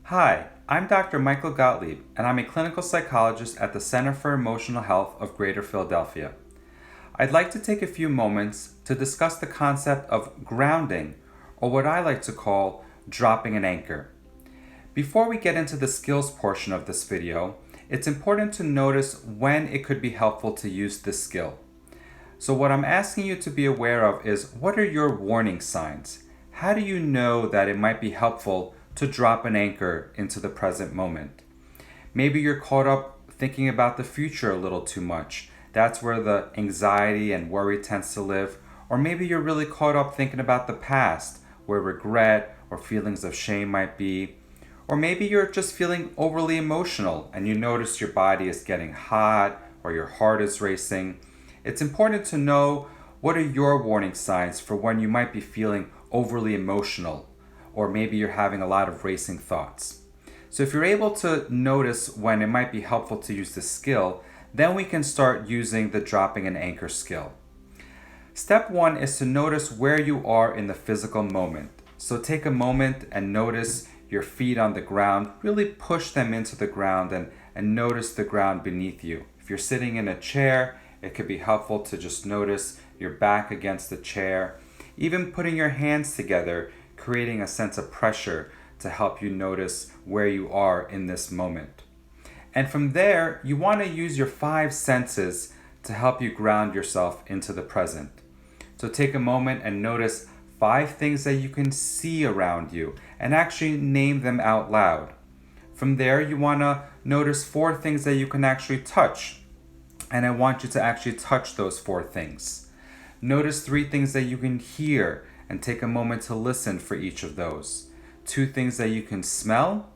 Hi, I'm Dr. Michael Gotlib, and I'm a clinical psychologist at the Center for Emotional Health of Greater Philadelphia. I'd like to take a few moments to discuss the concept of grounding, or what I like to call dropping an anchor. Before we get into the skills portion of this video, it's important to notice when it could be helpful to use this skill. So what I'm asking you to be aware of is, what are your warning signs? How do you know that it might be helpful to drop an anchor into the present moment? Maybe you're caught up thinking about the future a little too much. That's where the anxiety and worry tends to live. Or maybe you're really caught up thinking about the past, where regret or feelings of shame might be. Or maybe you're just feeling overly emotional and you notice your body is getting hot or your heart is racing. It's important to know what are your warning signs for when you might be feeling overly emotional, or maybe you're having a lot of racing thoughts. So if you're able to notice when it might be helpful to use this skill, then we can start using the dropping an anchor skill. Step one is to notice where you are in the physical moment. So take a moment and notice your feet on the ground. Really push them into the ground and notice the ground beneath you. If you're sitting in a chair, it could be helpful to just notice your back against the chair. Even putting your hands together, creating a sense of pressure to help you notice where you are in this moment. And from there, you want to use your 5 senses to help you ground yourself into the present. So take a moment and notice 5 things that you can see around you and actually name them out loud. From there, you want to notice 4 things that you can actually touch. And I want you to actually touch those 4 things. Notice 3 things that you can hear and take a moment to listen for each of those. 2 things that you can smell.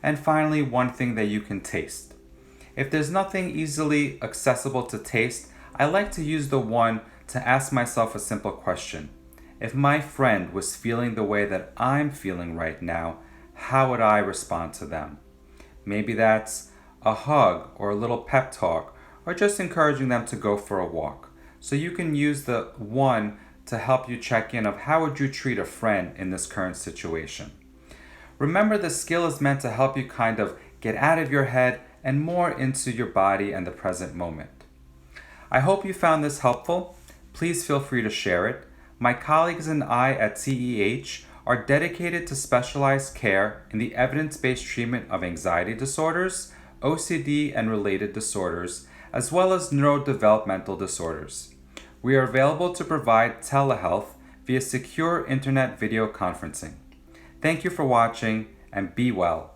And finally, 1 thing that you can taste. If there's nothing easily accessible to taste, I like to use the one to ask myself a simple question. If my friend was feeling the way that I'm feeling right now, how would I respond to them? Maybe that's a hug or a little pep talk, or just encouraging them to go for a walk. So you can use the one to help you check in of how would you treat a friend in this current situation. Remember, the skill is meant to help you kind of get out of your head and more into your body and the present moment. I hope you found this helpful. Please feel free to share it. My colleagues and I at CEH are dedicated to specialized care in the evidence-based treatment of anxiety disorders, OCD and related disorders, as well as neurodevelopmental disorders. We are available to provide telehealth via secure internet video conferencing. Thank you for watching, and be well.